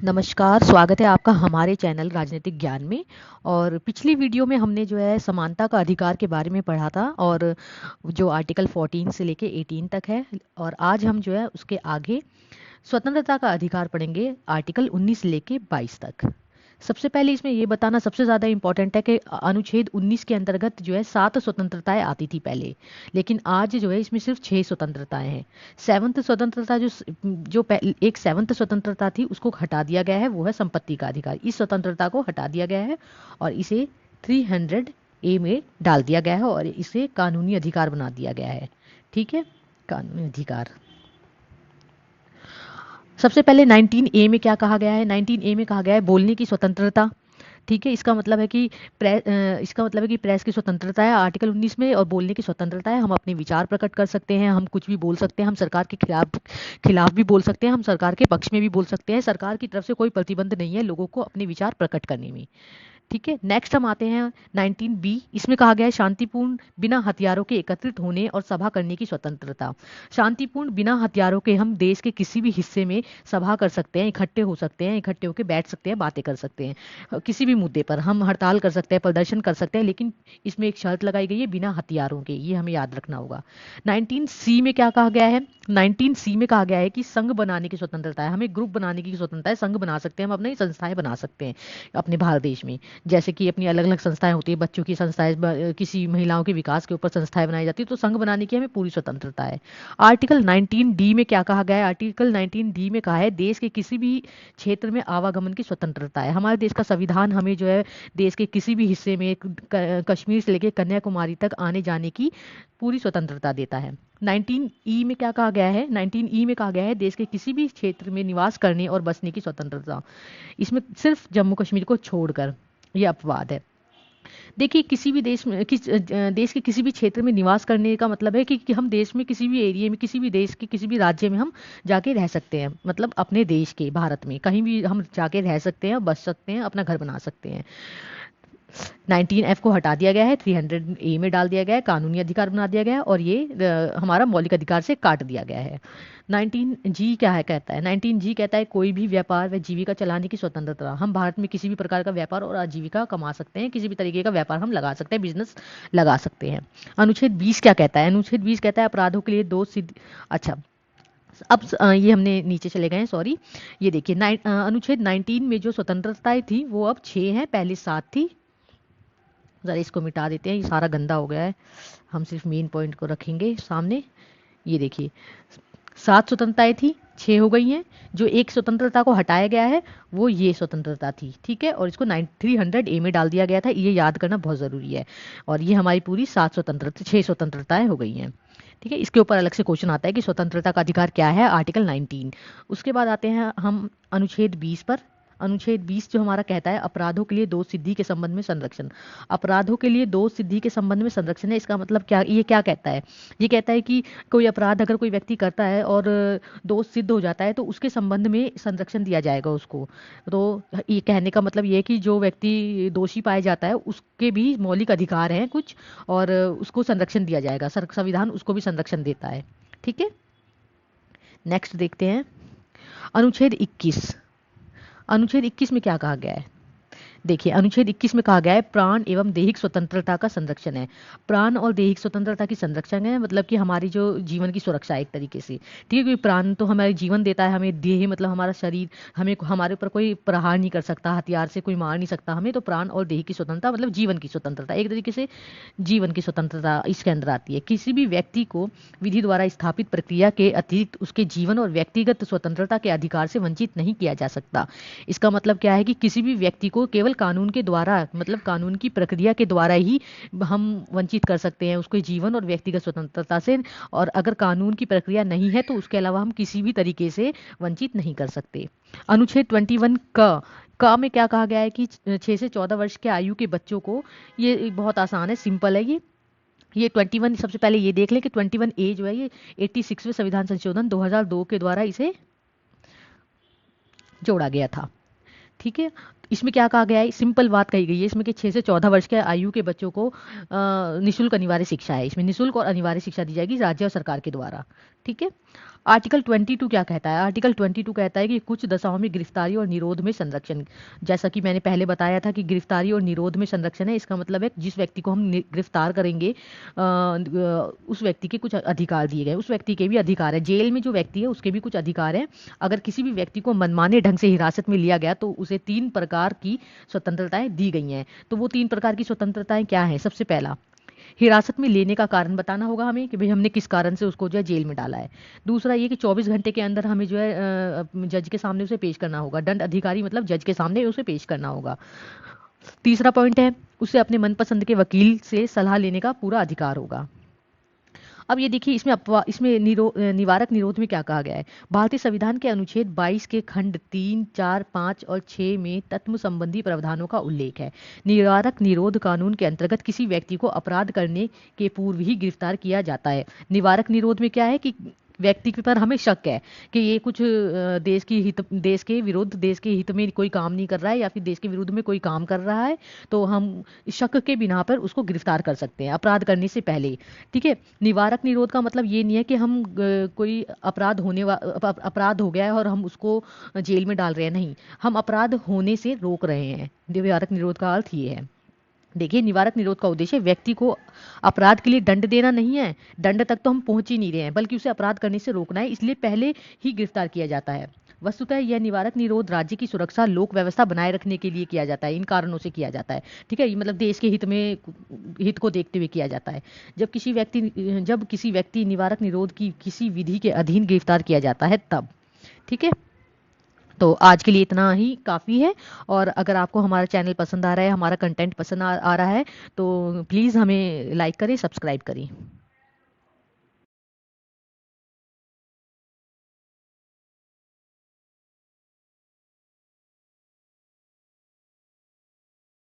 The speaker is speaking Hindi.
नमस्कार, स्वागत है आपका हमारे चैनल राजनीतिक ज्ञान में। और पिछली वीडियो में हमने जो है समानता का अधिकार के बारे में पढ़ा था, और जो आर्टिकल 14 से लेके 18 तक है। और आज हम जो है उसके आगे स्वतंत्रता का अधिकार पढ़ेंगे, आर्टिकल 19 से लेके 22 तक। सबसे पहले इसमें ये बताना सबसे ज़्यादा इम्पोर्टेंट है कि अनुच्छेद 19 के अंतर्गत जो है 7 स्वतंत्रताएं आती थी पहले, लेकिन आज जो है इसमें सिर्फ 6 स्वतंत्रताएं हैं। सेवंथ स्वतंत्रता एक सेवंथ स्वतंत्रता थी, उसको हटा दिया गया है, वो है संपत्ति का अधिकार। इस स्वतंत्रता को हटा दिया गया है और इसे 300A में डाल दिया गया है और इसे कानूनी अधिकार बना दिया गया है। ठीक है, कानूनी अधिकार। सबसे पहले 19A में क्या कहा गया है? 19A में कहा गया है बोलने की स्वतंत्रता। ठीक है, इसका मतलब है कि प्रेस की स्वतंत्रता है आर्टिकल 19 में, और बोलने की स्वतंत्रता है। हम अपने विचार प्रकट कर सकते हैं, हम कुछ भी बोल सकते हैं, हम सरकार के खिलाफ भी बोल सकते हैं, हम सरकार के पक्ष में भी बोल सकते हैं। सरकार की तरफ से कोई प्रतिबंध नहीं है लोगों को अपने विचार प्रकट करने में। ठीक है, नेक्स्ट हम आते हैं 19B। इसमें कहा गया है शांतिपूर्ण बिना हथियारों के एकत्रित होने और सभा करने की स्वतंत्रता। शांतिपूर्ण बिना हथियारों के हम देश के किसी भी हिस्से में सभा कर सकते हैं, इकट्ठे हो सकते हैं, इकट्ठे होकर बैठ सकते हैं, बातें कर सकते हैं। किसी भी मुद्दे पर हम हड़ताल कर सकते हैं, प्रदर्शन कर सकते हैं, लेकिन इसमें एक शर्त लगाई गई है, बिना हथियारों के। ये हमें याद रखना होगा। 19C में क्या कहा गया है? 19C में कहा गया है कि संघ बनाने की स्वतंत्रता है। हमें ग्रुप बनाने की स्वतंत्रता है, संघ बना सकते हैं, हम अपनी संस्थाएं बना सकते हैं अपने भारत देश में। जैसे कि अपनी अलग अलग संस्थाएं होती है, बच्चों की संस्थाएं, किसी महिलाओं के विकास के ऊपर संस्थाएं बनाई जाती है, तो संघ बनाने की हमें पूरी स्वतंत्रता है। आर्टिकल 19D में क्या कहा गया है? आर्टिकल 19D में कहा है देश के किसी भी क्षेत्र में आवागमन की स्वतंत्रता है। हमारे देश का संविधान हमें जो है देश के किसी भी हिस्से में, कश्मीर से लेकर कन्याकुमारी तक आने जाने की पूरी स्वतंत्रता देता है। 19E में क्या कहा गया है? 19E में कहा गया है देश के किसी भी क्षेत्र में निवास करने और बसने की स्वतंत्रता। इसमें सिर्फ जम्मू कश्मीर को छोड़कर, यह अपवाद है। देखिए, किसी भी देश के किसी भी क्षेत्र में निवास करने का मतलब है कि हम देश में किसी भी एरिया में, किसी भी देश के किसी भी राज्य में हम जाके रह सकते हैं। मतलब अपने देश के, भारत में कहीं भी हम जाके रह सकते हैं, बस सकते हैं, अपना घर बना सकते हैं। 19F को हटा दिया गया है, 300A में डाल दिया गया है, कानूनी अधिकार बना दिया गया है, और ये हमारा मौलिक अधिकार से काट दिया गया है। 19G क्या है कहता है? 19G कहता है कोई भी व्यापार व जीविका चलाने की स्वतंत्रता। हम भारत में किसी भी प्रकार का व्यापार और आजीविका कमा सकते हैं, किसी भी तरीके का व्यापार हम लगा सकते हैं, बिजनेस लगा सकते हैं। अनुच्छेद 20 क्या कहता है? अनुच्छेद 20 कहता है अपराधों के लिए दो सिद्ध। अच्छा, अब ये हमने नीचे चले गए हैं, सॉरी। ये देखिए, अनुच्छेद 19 में जो स्वतंत्रताएं थी वो अब 6 हैं, पहले 7 थी। ज़रा इसको मिटा देते हैं, ये सारा गंदा हो गया है। हम सिर्फ मेन पॉइंट को रखेंगे सामने। ये देखिए, 7 स्वतंत्रताएं थी, 6 हो गई हैं। जो एक स्वतंत्रता को हटाया गया है वो ये स्वतंत्रता थी। ठीक है, और इसको 300A में डाल दिया गया था। ये याद करना बहुत ज़रूरी है। और ये हमारी पूरी 6 स्वतंत्रताएं हो गई हैं। ठीक है, इसके ऊपर अलग से क्वेश्चन आता है कि स्वतंत्रता का अधिकार क्या है, आर्टिकल 19। उसके बाद आते हैं हम अनुच्छेद 20 पर। अनुच्छेद 20 जो हमारा कहता है अपराधों के लिए दोष सिद्धि के संबंध में संरक्षण। अपराधों के लिए दोष सिद्धि के संबंध में संरक्षण है। इसका मतलब क्या? ये क्या कहता है? ये कहता है कि कोई अपराध अगर कोई व्यक्ति करता है और दोष सिद्ध हो जाता है तो उसके संबंध में संरक्षण दिया जाएगा उसको। तो ये कहने का मतलब ये है कि जो व्यक्ति दोषी पाया जाता है उसके भी मौलिक अधिकार हैं कुछ, और उसको संरक्षण दिया जाएगा। संविधान उसको भी संरक्षण देता है। ठीक है, नेक्स्ट देखते हैं अनुच्छेद 21। अनुच्छेद 21 में क्या कहा गया है? देखिए, अनुच्छेद 21 में कहा गया है प्राण एवं दैहिक स्वतंत्रता का संरक्षण है। प्राण और दैहिक स्वतंत्रता की संरक्षण है, मतलब कि हमारी जो जीवन की सुरक्षा है एक तरीके से। ठीक है, क्योंकि प्राण तो हमारे जीवन देता है, हमें देह मतलब हमारा शरीर, हमें हमारे ऊपर कोई प्रहार नहीं कर सकता, हथियार से कोई मार नहीं सकता हमें। तो प्राण और देह की स्वतंत्रता मतलब जीवन की स्वतंत्रता, एक तरीके से जीवन की स्वतंत्रता इसके अंदर आती है। किसी भी व्यक्ति को विधि द्वारा स्थापित प्रक्रिया के अतिरिक्त उसके जीवन और व्यक्तिगत स्वतंत्रता के अधिकार से वंचित नहीं किया जा सकता। इसका मतलब क्या है कि किसी भी व्यक्ति को केवल कानून के द्वारा, मतलब कानून की प्रक्रिया के द्वारा ही हम वंचित कर सकते हैं उसके जीवन और व्यक्तिगत स्वतंत्रता से। और अगर कानून की प्रक्रिया नहीं है तो उसके अलावा हम किसी भी तरीके से वंचित नहीं कर सकते। अनुच्छेद 21 का में क्या कहा गया है कि 6 से 14 वर्ष के आयु के बच्चों को, ये बहुत आसान है, सिंपल है ये 21। सबसे पहले ये देख लें कि 21A जो है ये 86वें संविधान संशोधन 2002 के द्वारा इसे जोड़ा गया था। ठीक है, इसमें क्या कहा गया है? सिंपल बात कही गई है इसमें कि 6 से 14 वर्ष के आयु के बच्चों को निःशुल्क अनिवार्य शिक्षा है। इसमें निःशुल्क और अनिवार्य शिक्षा दी जाएगी राज्य और सरकार के द्वारा। ठीक है। आर्टिकल 22 क्या कहता है? आर्टिकल 22 कहता है कि कुछ दशाओं में गिरफ्तारी और निरोध में संरक्षण। जैसा कि मैंने पहले बताया था कि गिरफ्तारी और निरोध में संरक्षण है, इसका मतलब है जिस व्यक्ति को हम गिरफ्तार करेंगे उस व्यक्ति के कुछ अधिकार दिए गए, उस व्यक्ति के भी अधिकार है, जेल में जो व्यक्ति है उसके भी कुछ अधिकार है। अगर किसी भी व्यक्ति को मनमाने ढंग से हिरासत में लिया गया तो उसे 3 प्रकार की स्वतंत्रताएं दी गई हैं। तो वो 3 प्रकार की स्वतंत्रताएं क्या हैं? सबसे पहला, हिरासत में लेने का कारण बताना होगा हमें कि भाई हमने किस कारण से उसको जो है जेल में डाला है। दूसरा ये कि 24 घंटे के अंदर हमें जो है जज के सामने उसे पेश करना होगा, दंड अधिकारी मतलब जज के सामने उसे पेश करना होगा। तीसरा पॉइंट है, उसे अपने मनपसंद के वकील से सलाह लेने का पूरा अधिकार होगा। अब ये देखिए इसमें निवारक निरोध में क्या कहा गया है। भारतीय संविधान के अनुच्छेद 22 के खंड 3, 4, 5 और 6 में तत्व संबंधी प्रावधानों का उल्लेख है। निवारक निरोध कानून के अंतर्गत किसी व्यक्ति को अपराध करने के पूर्व ही गिरफ्तार किया जाता है। निवारक निरोध में क्या है कि व्यक्ति पर हमें शक है कि ये कुछ देश के विरुद्ध, देश के हित में कोई काम नहीं कर रहा है या फिर देश के विरुद्ध में कोई काम कर रहा है, तो हम शक के बिना पर उसको गिरफ्तार कर सकते हैं अपराध करने से पहले। ठीक है। निवारक निरोध का मतलब ये नहीं है कि हम कोई अपराध हो गया है और हम उसको जेल में डाल रहे हैं, नहीं, हम अपराध होने से रोक रहे हैं। निवारक निरोध का अर्थ ये है। देखिए, निवारक निरोध का उद्देश्य व्यक्ति को अपराध के लिए दंड देना नहीं है, दंड तक तो हम पहुंच ही नहीं रहे हैं, बल्कि उसे अपराध करने से रोकना है, इसलिए पहले ही गिरफ्तार किया जाता है। वस्तुतः यह निवारक निरोध राज्य की सुरक्षा, लोक व्यवस्था बनाए रखने के लिए किया जाता है, इन कारणों से किया जाता है। ठीक है, ये मतलब देश के हित को देखते हुए किया जाता है। जब किसी व्यक्ति निवारक निरोध की किसी विधि के अधीन गिरफ्तार किया जाता है तब। ठीक है। तो आज के लिए इतना ही काफ़ी है। और अगर आपको हमारा चैनल पसंद आ रहा है, हमारा कंटेंट पसंद आ रहा है, तो प्लीज़ हमें लाइक करें, सब्सक्राइब करें।